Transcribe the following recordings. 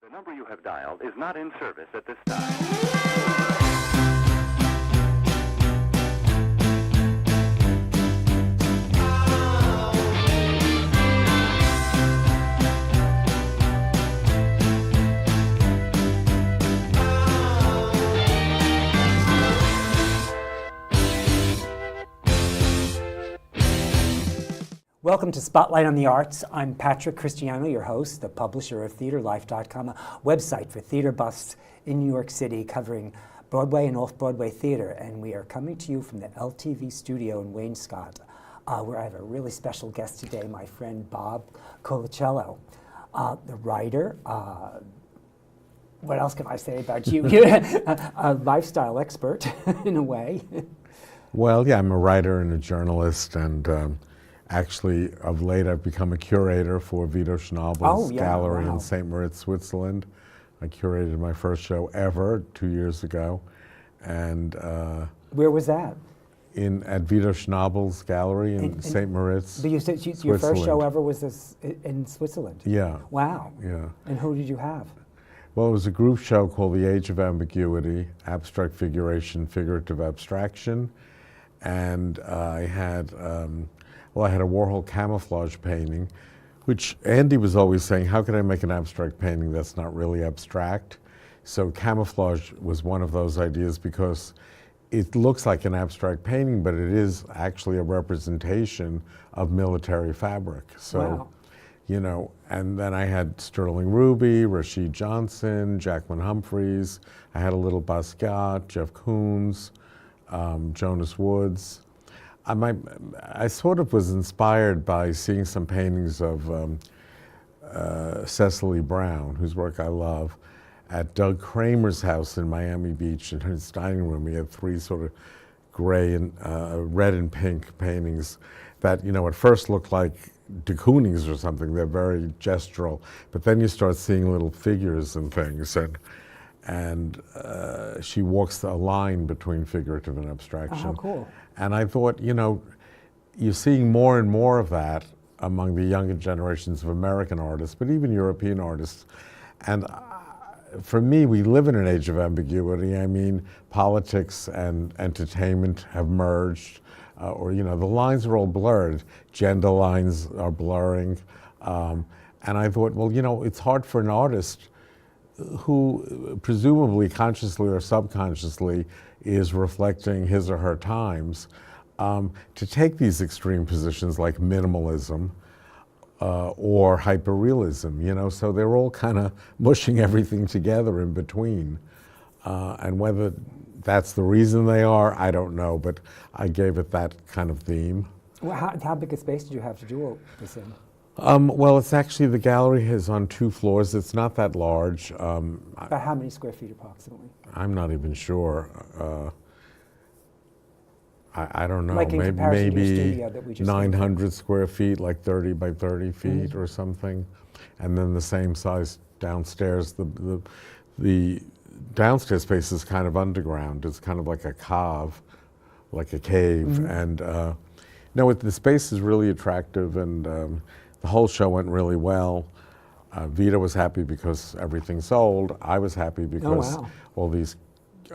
The number you have dialed is not in service at this time. Welcome to Spotlight on the Arts. I'm Patrick Cristiano, your host, the publisher of TheaterLife.com, a website for theater buffs in New York City covering Broadway and off-Broadway theater. And we are coming to you from the LTV studio in Wainscott, where I have a really special guest today, my friend Bob Colacello, the writer. What else can I say about you? A lifestyle expert, in a way. Well, yeah, I'm a writer and a journalist, and actually, of late, I've become a curator for Vito Schnabel's gallery in St. Moritz, Switzerland. I curated my first show ever 2 years ago, and where was that? At Vito Schnabel's gallery in St. Moritz. But you said your first show ever was this in Switzerland. Yeah. Wow. Yeah. And who did you have? Well, it was a group show called The Age of Ambiguity: Abstract Figuration, Figurative Abstraction, and I had. I had a Warhol camouflage painting, which Andy was always saying, how can I make an abstract painting that's not really abstract? So camouflage was one of those ideas because it looks like an abstract painting, but it is actually a representation of military fabric. So, you know, and then I had Sterling Ruby, Rashid Johnson, Jacqueline Humphreys. I had a little Basquiat, Jeff Koons, Jonas Woods. I sort of was inspired by seeing some paintings of Cecily Brown, whose work I love, at Doug Kramer's house in Miami Beach. In his dining room, he had three sort of gray and red and pink paintings that, you know, at first looked like de Kooning's or something. They're very gestural, but then you start seeing little figures and things, and she walks a line between figurative and abstraction. Oh, cool. And I thought, you know, you're seeing more and more of that among the younger generations of American artists, but even European artists. And for me, we live in an age of ambiguity. I mean, politics and entertainment have merged, or, you know, the lines are all blurred. Gender lines are blurring. And I thought, well, you know, it's hard for an artist who presumably consciously or subconsciously is reflecting his or her times, to take these extreme positions like minimalism or hyperrealism, you know, so they're all kind of mushing everything together in between. And whether that's the reason they are, I don't know, but I gave it that kind of theme. Well, how big a space did you have to do all this in? Well, it's actually, the gallery is on 2 floors. It's not that large. About how many square feet approximately? I'm not even sure. I don't know, like maybe that we just 900 square feet, like 30 by 30 feet or something. And then the same size downstairs. The downstairs space is kind of underground. It's kind of like a cave, like a cave. And no, the space is really attractive, and the whole show went really well. Vito was happy because everything sold. I was happy because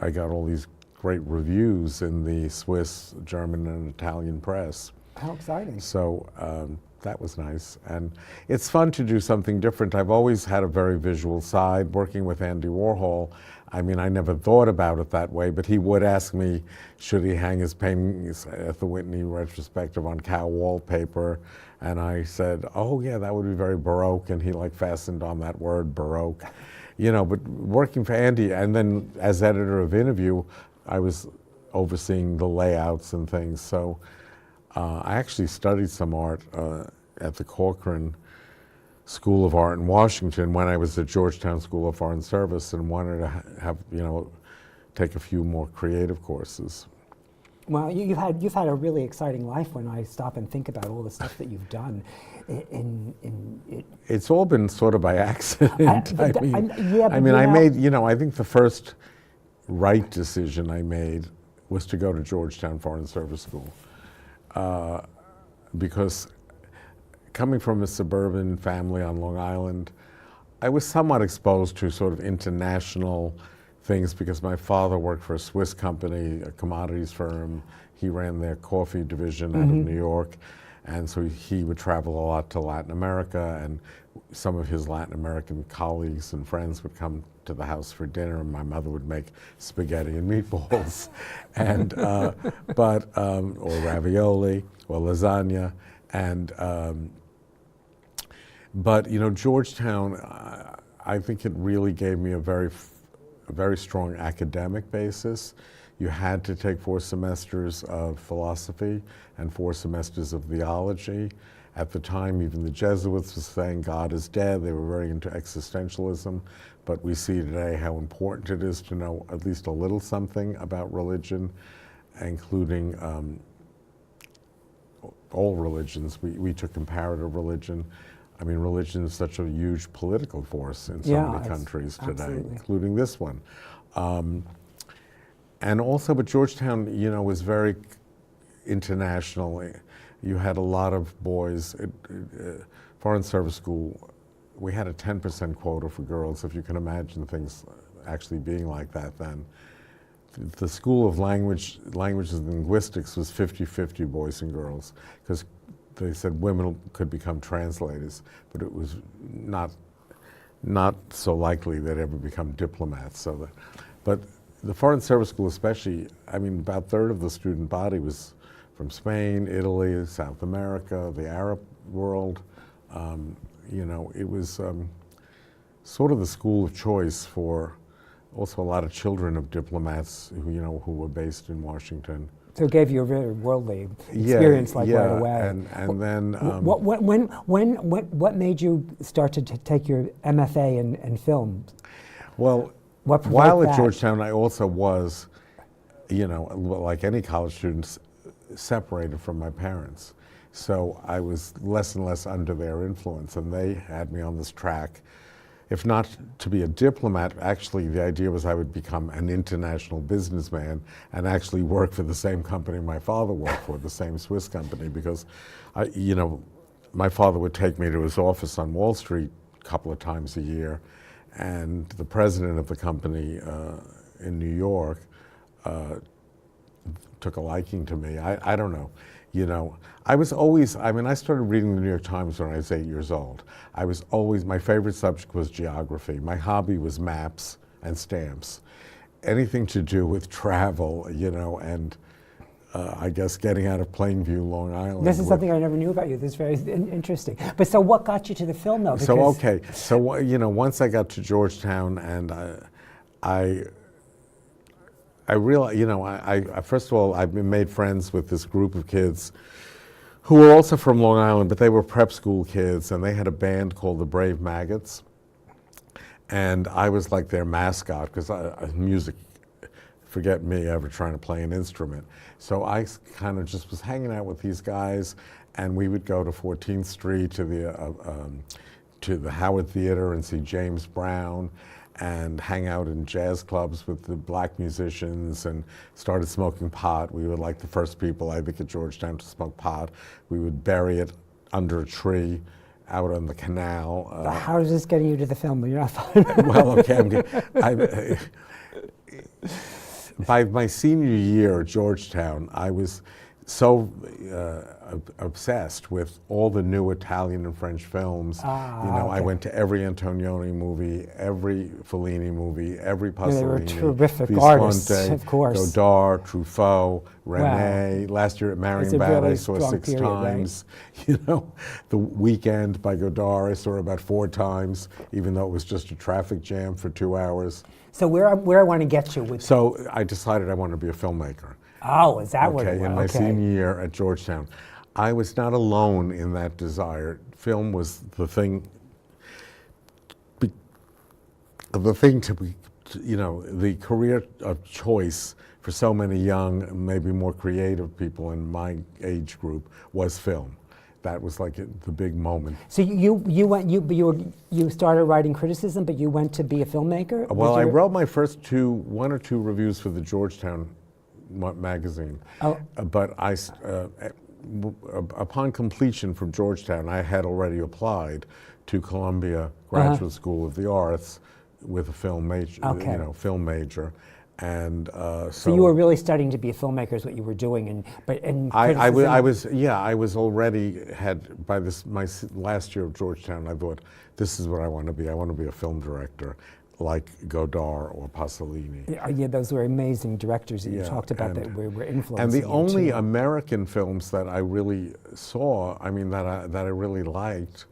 I got all these great reviews in the Swiss, German, and Italian press. How exciting. So that was nice. And it's fun to do something different. I've always had a very visual side. Working with Andy Warhol, I mean, I never thought about it that way, but he would ask me, should he hang his paintings at the Whitney retrospective on cow wallpaper? And I said, oh yeah, that would be very Baroque, and he like fastened on that word, Baroque. You know, but working for Andy, and then as editor of Interview, I was overseeing the layouts and things. So I actually studied some art at the Corcoran School of Art in Washington when I was at Georgetown School of Foreign Service, and wanted to have, you know, take a few more creative courses. Well, you've had a really exciting life when I stop and think about all the stuff that you've done. It's all been sort of by accident. I made, you know, I think the first right decision I made was to go to Georgetown Foreign Service School, because coming from a suburban family on Long Island, I was somewhat exposed to sort of international things because my father worked for a Swiss company, a commodities firm. He ran their coffee division out of New York. And so he would travel a lot to Latin America, and some of his Latin American colleagues and friends would come to the house for dinner, and my mother would make spaghetti and meatballs, and or ravioli or lasagna, and but you know, Georgetown, I think it really gave me a very strong academic basis. You had to take 4 semesters of philosophy and 4 semesters of theology. At the time, even the Jesuits were saying God is dead. They were very into existentialism. But we see today how important it is to know at least a little something about religion, including all religions. We took comparative religion. I mean, religion is such a huge political force in so many countries today, absolutely. including this one. And also, but Georgetown, you know, was very international. You had a lot of boys. Foreign Service School, we had a 10% quota for girls, if you can imagine things actually being like that then. The School of Languages and Linguistics was 50-50 boys and girls, because they said women could become translators, but it was not so likely they'd ever become diplomats. But the Foreign Service School especially, I mean, about a third of the student body was from Spain, Italy, South America, the Arab world. You know, it was sort of the school of choice for also a lot of children of diplomats who, you know, who were based in Washington. So it gave you a very worldly experience, right away. And then what made you start to take your MFA in film? Well, while at Georgetown, I also was, you know, like any college student, separated from my parents. So I was less and less under their influence, and they had me on this track. If not to be a diplomat, actually the idea was I would become an international businessman and actually work for the same company my father worked for, the same Swiss company, because you know, my father would take me to his office on Wall Street a couple of times a year, and the president of the company in New York took a liking to me. I don't know. You know, I was always, I mean, I started reading the New York Times when I was 8 years old. I was always, my favorite subject was geography. My hobby was maps and stamps. Anything to do with travel, you know, and I guess getting out of Plainview, Long Island. This is something I never knew about you. This is very interesting. But so what got you to the film, though? So, okay. So, you know, once I got to Georgetown, and I realized, you know, I first of all, I've made friends with this group of kids who were also from Long Island, but they were prep school kids, and they had a band called the Brave Maggots. And I was like their mascot, because music, forget me ever trying to play an instrument. So I kind of just was hanging out with these guys, and we would go to 14th Street to the Howard Theater and see James Brown, and hang out in jazz clubs with the black musicians, and started smoking pot. We were like the first people, I think, at Georgetown to smoke pot. We would bury it under a tree out on the canal. How is this getting you to the film? You're not fine. Well, okay, by my senior year at Georgetown, I was so obsessed with all the new Italian and French films. You know, I went to every Antonioni movie, every Fellini movie, every Pasolini. They were terrific artists, of course. Godard, Truffaut, René. Wow. Last year at Marienbad, I saw 6 times. Right? You know, The Weekend by Godard, I saw about 4 times, even though it was just a traffic jam for 2 hours. So where I want to get you with. So I decided I wanted to be a filmmaker. Oh, is that what it was? In my senior year at Georgetown. I was not alone in that desire. Film was the thing to be, you know, the career of choice for so many young, maybe more creative people in my age group was film. That was like the big moment. So you started writing criticism, but you went to be a filmmaker? Well, I wrote my first 1 or 2 reviews for the Georgetown magazine. But upon completion from Georgetown, I had already applied to Columbia Graduate School of the Arts with a film major, Okay. film major. And So you were really studying to be a filmmaker is what you were doing, and I was already had by my last year of Georgetown. I thought, this is what I want to be. I want to be a film director, like Godard or Pasolini. Yeah, those were amazing directors that you talked about that were influencing And the only you too. American films that I really saw, I mean, that I really liked,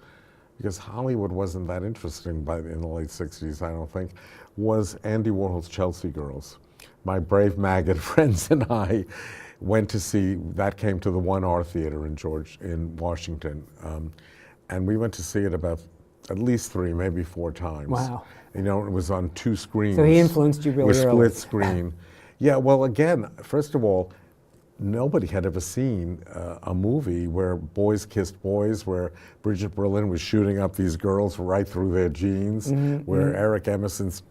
because Hollywood wasn't that interesting in the late 60s, I don't think, was Andy Warhol's Chelsea Girls. My brave maggot friends and I went to see, that came to the 1R Theater in Washington. And we went to see it about at least 3, maybe 4 times. Wow. You know, it was on 2 screens. So he influenced you really with early. split screen. Yeah, well, again, first of all, nobody had ever seen a movie where boys kissed boys, where Bridget Berlin was shooting up these girls right through their jeans, where Eric Emerson's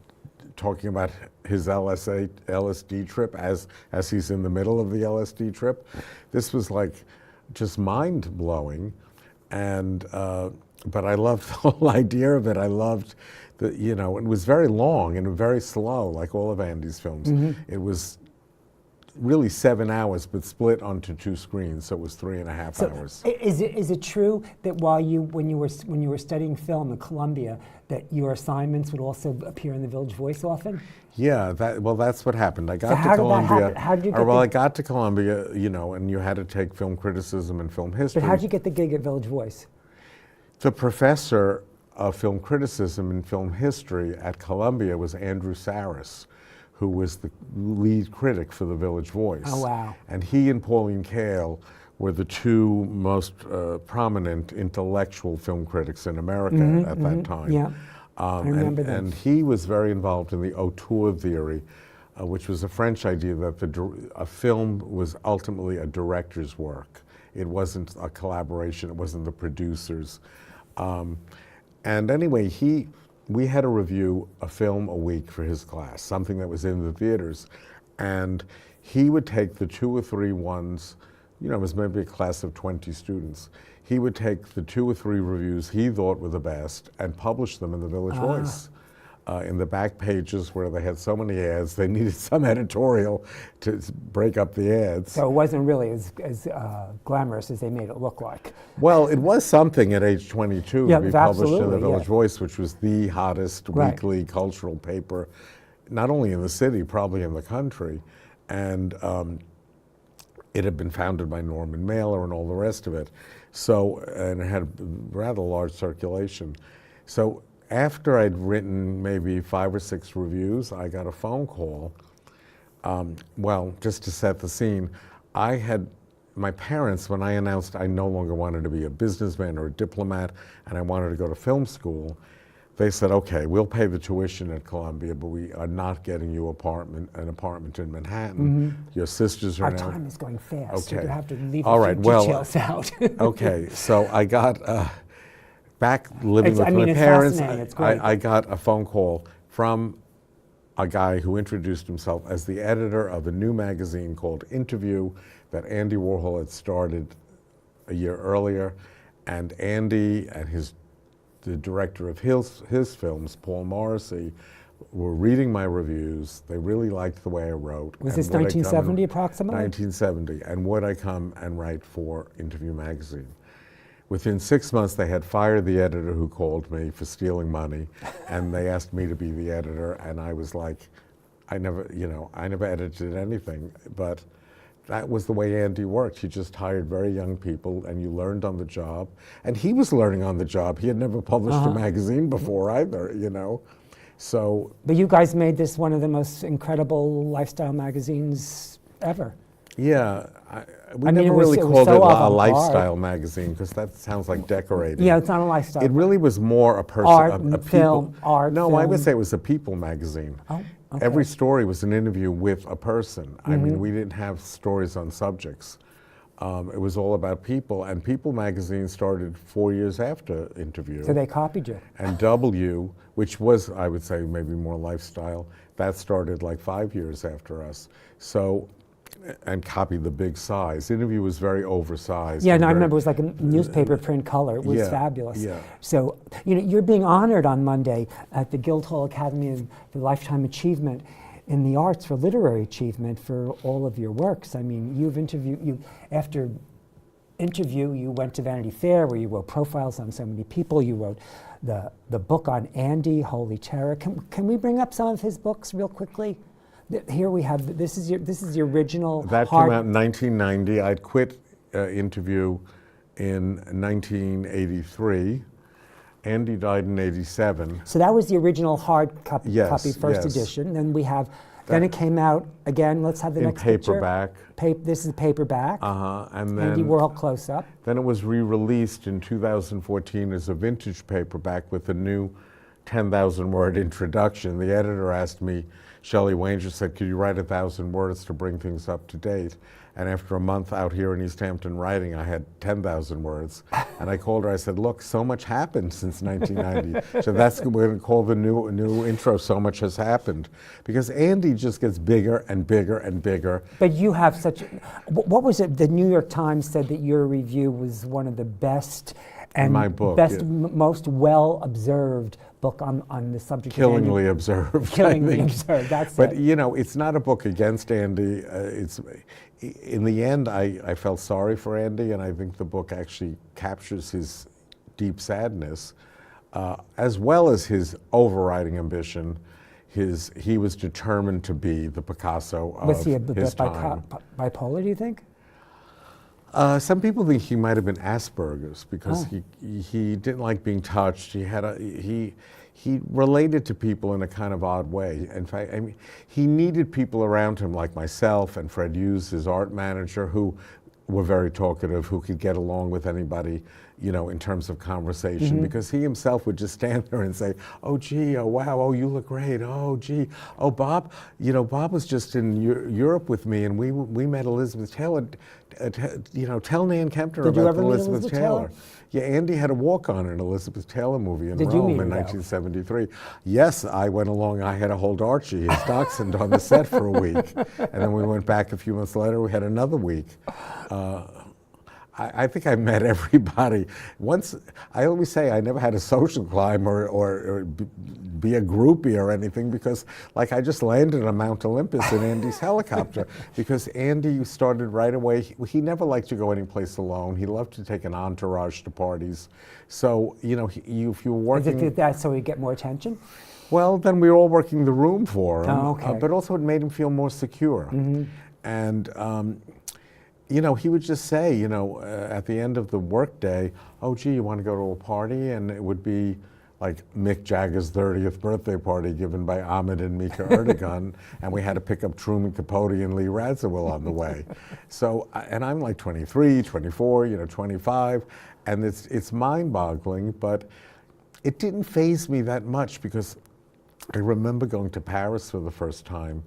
talking about his LSD trip as he's in the middle of the LSD trip. This was like just mind-blowing, and but I loved the whole idea of it. I loved the, you know, it was very long and very slow, like all of Andy's films. It was really 7 hours, but split onto 2 screens, so it was 3.5 hours. Is it true that when you were studying film at Columbia, that your assignments would also appear in the Village Voice often? Yeah, that's what happened. I got how to did Columbia. that happen? How did you get I got to Columbia, you know, and you had to take film criticism and film history. But how did you get the gig at Village Voice? The professor of film criticism and film history at Columbia was Andrew Saris, who was the lead critic for the Village Voice. Oh, wow. And he and Pauline Kael were the 2 most prominent intellectual film critics in America at that time. Yeah, I remember that. And he was very involved in the auteur theory, which was a French idea that a film was ultimately a director's work. It wasn't a collaboration, it wasn't the producers. And anyway, we had to review a film a week for his class, something that was in the theaters. And he would take the 2 or 3 ones, you know, it was maybe a class of 20 students. He would take the 2 or 3 reviews he thought were the best and publish them in the Village Voice. In the back pages where they had so many ads, they needed some editorial to break up the ads. So it wasn't really as glamorous as they made it look like. Well, it was something at age 22 to be published in the Village yeah. Voice, which was the hottest weekly cultural paper, not only in the city, probably in the country. And it had been founded by Norman Mailer and all the rest of it. So, and it had a rather large circulation. So after I'd written maybe 5 or 6 reviews, I got a phone call. Well, just to set the scene, my parents, when I announced I no longer wanted to be a businessman or a diplomat and I wanted to go to film school, they said, okay, we'll pay the tuition at Columbia, but we are not getting you an apartment in Manhattan. Your sisters are Our now... time is going fast. Okay. You have to leave All a right, few well, details out. Okay, so I got back living with I mean, my it's parents. fascinating. It's great. I got a phone call from a guy who introduced himself as the editor of a new magazine called Interview that Andy Warhol had started a year earlier, and Andy and the director of his films, Paul Morrissey, were reading my reviews. They really liked the way I wrote. Was this 1970 approximately? 1970, and would I come and write for Interview magazine? Within 6 months, they had fired the editor who called me for stealing money, and they asked me to be the editor, and I was like, I never edited anything, but that was the way Andy worked. He just hired very young people, and you learned on the job. And he was learning on the job. He had never published a magazine before either, you know. So. But you guys made this one of the most incredible lifestyle magazines ever. Yeah, we I mean, never it was really called so it a avant-garde. lifestyle magazine because that sounds like decorating. Yeah, it's not a lifestyle. It really was more a person, Art, a film, people. art, No, I would film. say it was a people magazine. Oh, okay. Every story was an interview with a person. I mean, we didn't have stories on subjects. It was all about people, and People magazine started 4 years after Interview. So they copied you. And W, which was, I would say, maybe more lifestyle, that started like 5 years after us. So and copy the big size. The interview was very oversized. Yeah, and no, I very- remember it was like a newspaper print color. It was Yeah, fabulous. yeah. So, you're being honored on Monday at the Guildhall Academy of the Lifetime Achievement in the Arts for literary achievement for all of your works. I mean, after interview, you went to Vanity Fair where you wrote profiles on so many people. You wrote the book on Andy, Holy Terror. Can we bring up some of his books real quickly? Here we have, this is your original That came out in 1990. I'd quit interview in 1983. Andy died in 87. So that was the original hard copy, Yes, first yes. edition. Then we have, then it came out again. Let's have the In next picture. paperback. This is paperback. And Andy then, Warhol close up. then it was re-released in 2014 as a vintage paperback with a new 10,000 word introduction. The editor asked me, Shelley Wanger said, could you write 1,000 words to bring things up to date? And after a month out here in East Hampton writing, I had 10,000 words. And I called her, I said, look, so much happened since 1990. So that's what we're gonna call the new intro, So Much Has Happened. Because Andy just gets bigger and bigger and bigger. But you have such, what was it? The New York Times said that your review was one of the best and My book, best, yeah. most well observed book on the subject. Killingly of Andy. observed. I Killingly think. observed. That's But it. you know, it's not a book against Andy. In the end, I felt sorry for Andy, and I think the book actually captures his deep sadness, as well as his overriding ambition. He was determined to be the Picasso of Was he his time. bipolar, do you think? Some people think he might have been Asperger's because he didn't like being touched. He related to people in a kind of odd way. In fact, I mean, he needed people around him like myself and Fred Hughes, his art manager, who were very talkative, who could get along with anybody, you know, in terms of conversation, because he himself would just stand there and say, oh, gee, oh, wow, oh, you look great, oh, gee, oh, Bob, you know, Bob was just in Europe with me, and we met Elizabeth Taylor. You know, tell Nan Kempner Did you about ever meet Elizabeth Elizabeth Taylor. Taylor? Yeah, Andy had a walk-on in an Elizabeth Taylor movie in Did you Rome meet in her, though? 1973. Yes, I went along. I had to hold Archie, his dachshund, on the set for a week. And then we went back a few months later. We had another week. I think I met everybody. Once, I always say I never had a social climb or be a groupie or anything because, like, I just landed on Mount Olympus in Andy's helicopter because Andy started right away. He never liked to go anyplace alone. He loved to take an entourage to parties. So, you know, if you were working... Did that so he'd get more attention? Well, then we were all working the room for him. Oh, okay. But also it made him feel more secure. And, you know, he would just say, you know, at the end of the workday, oh, gee, you want to go to a party? And it would be like Mick Jagger's 30th birthday party given by Ahmed and Mika Erdogan, and we had to pick up Truman Capote and Lee Radziwill on the way. So, and I'm like 23, 24, you know, 25, and it's mind-boggling, but it didn't faze me that much because I remember going to Paris for the first time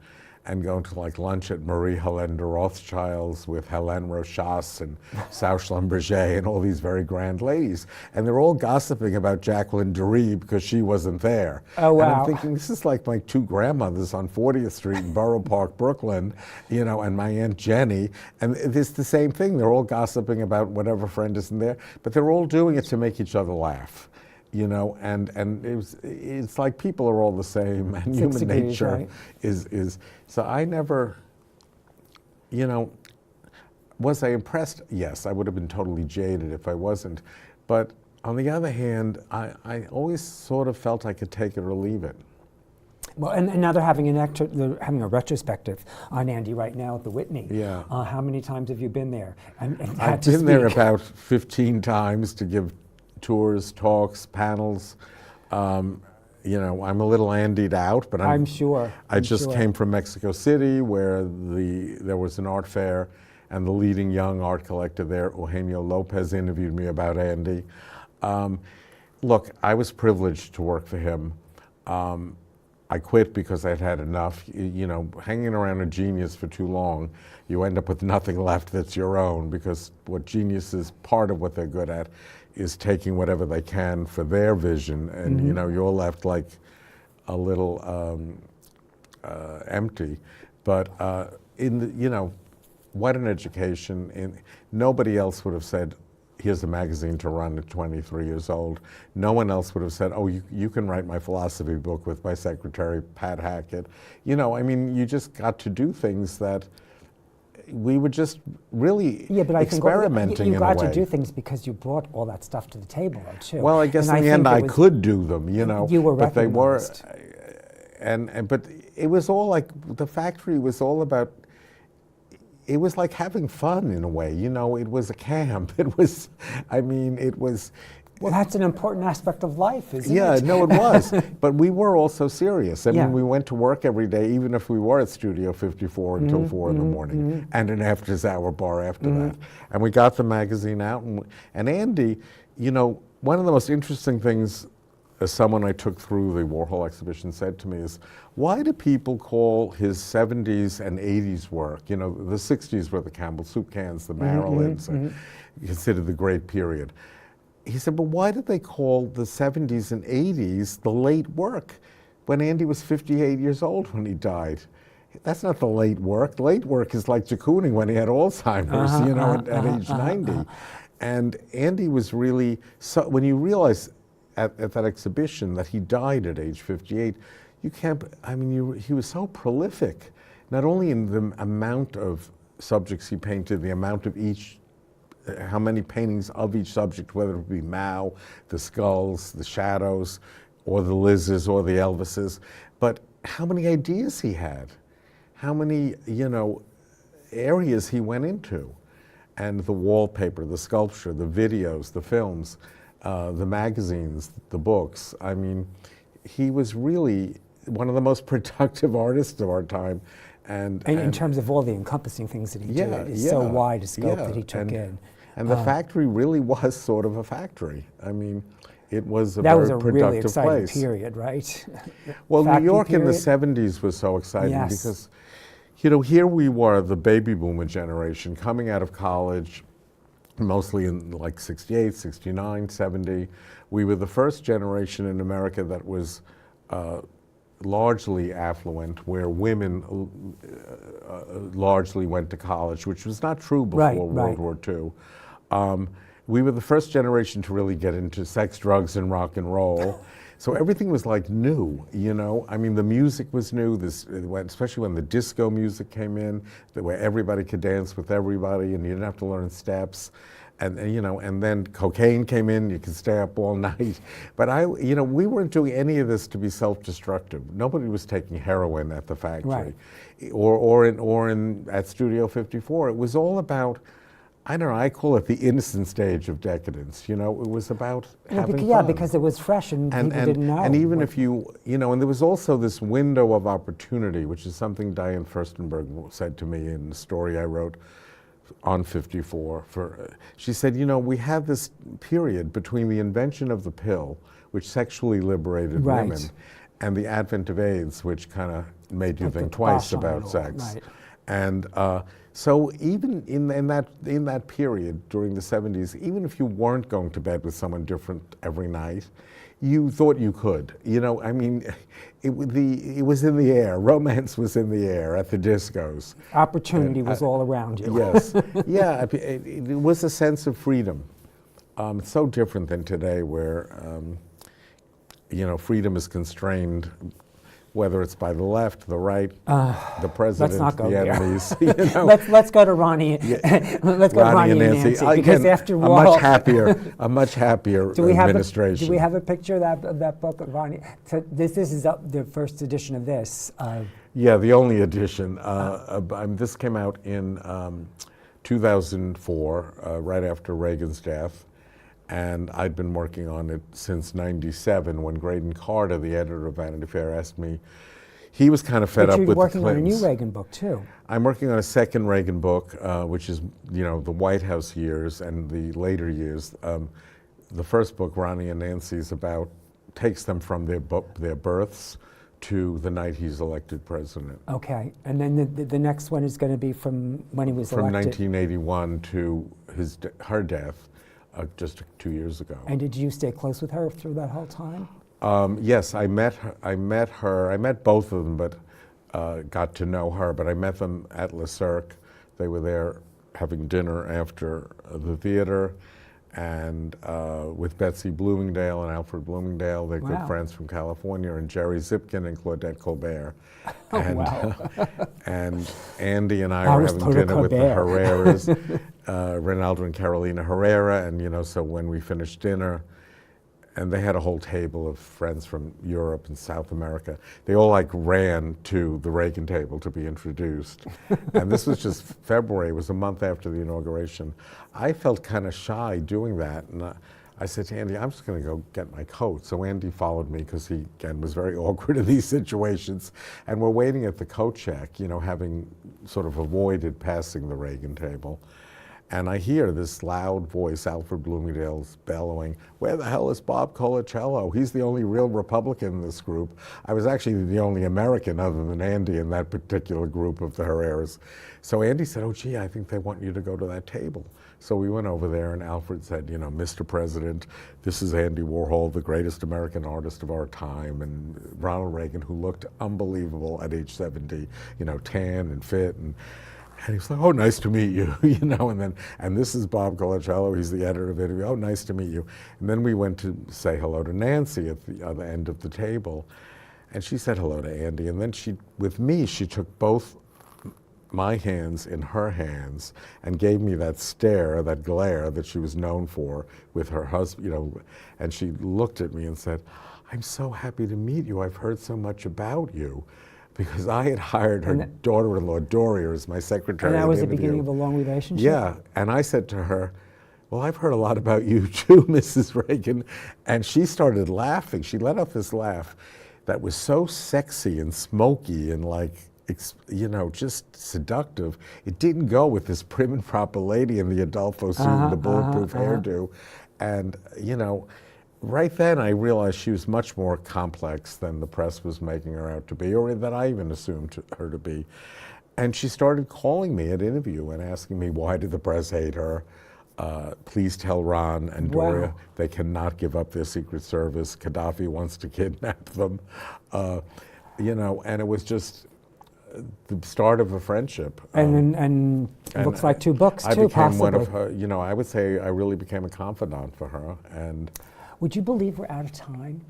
and going to like lunch at Marie-Helene de Rothschild's with Helene Rochas and Souche Schlumberger and all these very grand ladies. And they're all gossiping about Jacqueline Dury because she wasn't there. Oh, wow. And I'm thinking, this is like my two grandmothers on 40th Street in Borough Park, Brooklyn, you know, and my Aunt Jenny. And it's the same thing. They're all gossiping about whatever friend isn't there, but they're all doing it to make each other laugh. You know, and it's like people are all the same, and human degrees, nature right? is. So I never, you know, was I impressed? Yes, I would have been totally jaded if I wasn't. But on the other hand, I always sort of felt I could take it or leave it. Well, and now they're having they're having a retrospective on Andy right now at the Whitney. Yeah. How many times have you been there? And I've had to been there speak? about 15 times to give tours, talks, panels. You know, I'm a little Andied out, but I'm sure. I just came from Mexico City, where there was an art fair, and the leading young art collector there, Eugenio Lopez, interviewed me about Andy. Look, I was privileged to work for him. I quit because I'd had enough. You know, hanging around a genius for too long, you end up with nothing left that's your own, because what geniuses, part of what they're good at, is taking whatever they can for their vision, and you know, you're left like a little empty. But you know, what an education. And nobody else would have said, here's a magazine to run at 23 years old. No one else would have said, oh, you can write my philosophy book with my secretary, Pat Hackett. You know, I mean, you just got to do things that we were just really experimenting in a way. You got to do things because you brought all that stuff to the table, too. Well, I guess in the end I could do them, you know. You were but recognized. But it was all like, the factory was all about, it was like having fun in a way, you know. It was a camp. It was, I mean, it was. Well, that's an important aspect of life, isn't it? Yeah, no, it was. But we were also serious. I mean, we went to work every day, even if we were at Studio 54 until 4 in the morning, and an after-hour bar after that. And we got the magazine out. And Andy, you know, one of the most interesting things as someone I took through the Warhol exhibition said to me is, why do people call his 70s and 80s work, you know, the 60s were the Campbell soup cans, the Marilyns, considered the great period. He said, but why did they call the 70s and 80s the late work when Andy was 58 years old when he died? That's not the late work. Late work is like de Kooning when he had Alzheimer's, you know, at age 90. And Andy was really, so when you realize at that exhibition that he died at age 58, you can't, I mean, he was so prolific, not only in the amount of subjects he painted, the amount of each, how many paintings of each subject, whether it be Mao, the skulls, the shadows, or the Liz's or the Elvises, but how many ideas he had, how many, you know, areas he went into, and the wallpaper, the sculpture, the videos, the films, the magazines, the books. I mean, he was really one of the most productive artists of our time. And in terms of all the encompassing things that he did, it's so wide a scope that he took in. And the factory really was sort of a factory. I mean, it was a that very was a productive really exciting place. Period, right? Well, Factory New York period. in the 70s was so exciting Yes. because, you know, here we were, the baby boomer generation, coming out of college, mostly in like 68, 69, 70. We were the first generation in America that was largely affluent, where women largely went to college, which was not true before World War II. We were the first generation to really get into sex, drugs, and rock and roll. So everything was like new, you know? I mean, the music was new, especially when the disco music came in, where everybody could dance with everybody and you didn't have to learn steps. And you know, and then cocaine came in, you could stay up all night. But you know, we weren't doing any of this to be self-destructive. Nobody was taking heroin at the factory, or at Studio 54. It was all about, I don't know, I call it the innocent stage of decadence. You know, it was about having fun. Yeah, because it was fresh and people didn't know. And even if you know, and there was also this window of opportunity, which is something Diane Furstenberg said to me in the story I wrote on 54. She said, you know, we had this period between the invention of the pill, which sexually liberated women, and the advent of AIDS, which kind of made you think twice about sex. And so even in that period during the 70s, even if you weren't going to bed with someone different every night, you thought you could. You know, I mean, it was in the air. Romance was in the air at the discos. Opportunity was all around you. Yes, yeah, it was a sense of freedom. It's so different than today, where you know, freedom is constrained, whether it's by the left, the right, the president, the enemies. You know? let's go to Ronnie. Let's go to Ronnie and Nancy. Because after Warhol, a much happier administration. Do we have a picture of that book of Ronnie? So this is the first edition of this. Yeah, the only edition. This came out in 2004, right after Reagan's death. And I'd been working on it since '97 when Graydon Carter, the editor of Vanity Fair, asked me. He was kind of fed up with the Clintons. You're working on a new Reagan book too. I'm working on a second Reagan book, which is, you know, the White House years and the later years. The first book, Ronnie and Nancy, is takes them from their births to the night he's elected president. Okay, and then the next one is going to be from when he was elected. From 1981 to her death. Just 2 years ago. And did you stay close with her through that whole time? Yes, I met her. I met both of them, but got to know her. But I met them at Le Cirque, They were there having dinner after the theater, and with Betsy Bloomingdale and Alfred Bloomingdale, they're good friends from California, and Jerry Zipkin and Claudette Colbert. And Andy and I were having dinner with the Herreras, Ronaldo and Carolina Herrera, and so when we finished dinner, and they had a whole table of friends from Europe and South America. They all ran to the Reagan table to be introduced. And this was just February, it was a month after the inauguration. I felt kind of shy doing that. And I said to Andy, I'm just going to go get my coat. So Andy followed me because he, again, was very awkward in these situations. And we're waiting at the coat check, having sort of avoided passing the Reagan table. And I hear this loud voice, Alfred Bloomingdale's bellowing, "Where the hell is Bob Colacello? He's the only real Republican in this group." I was actually the only American other than Andy in that particular group of the Herreras. So Andy said, "Oh, gee, I think they want you to go to that table." So we went over there, and Alfred said, "Mr. President, this is Andy Warhol, the greatest American artist of our time," and Ronald Reagan, who looked unbelievable at age 70, tan and fit, and he was like, "Oh, nice to meet you," and this is Bob Colacello, he's the editor of Interview. "Oh, nice to meet you." And then we went to say hello to Nancy at the other end of the table, and she said hello to Andy, and then she took both my hands in her hands and gave me that stare, that glare that she was known for with her husband, and she looked at me and said, "I'm so happy to meet you. I've heard so much about you." Because I had hired her daughter-in-law, Doria, as my secretary. And that was the beginning of a long relationship? Yeah, and I said to her, "Well, I've heard a lot about you too, Mrs. Reagan." And she started laughing. She let off this laugh that was so sexy and smoky and just seductive. It didn't go with this prim and proper lady in the Adolfo suit and the bulletproof hairdo. And, right then I realized she was much more complex than the press was making her out to be, or that I even assumed her to be. And she started calling me at Interview and asking me, why did the press hate her? Please tell Ron and Doria they cannot give up their Secret Service. Gaddafi wants to kidnap them. And it was just the start of a friendship. And looks like 2 books I too, became possibly. one of her, I would say I really became a confidant for her. And would you believe we're out of time?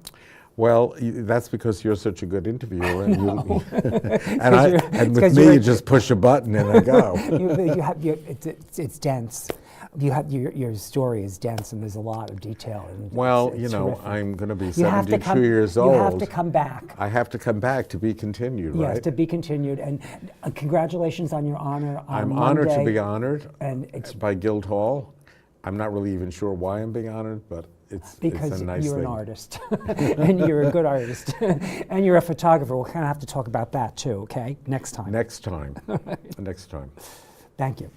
Well, that's because you're such a good interviewer, and and with me, you just push a button and I go. It's dense. Your story is dense, and there's a lot of detail. And well, it's terrific. I'm going to be 72 years old. You have to come back. I have to come back to be continued, right? Yes, to be continued. And congratulations on your honor on I'm Monday. honored to be honored by Guildhall. I'm not really even sure why I'm being honored, but it's a nice thing. Because you're an artist, and you're a good artist, and you're a photographer. We'll kind of have to talk about that too, okay? Next time. Next time. Next time. Thank you.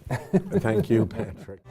Thank you, Patrick.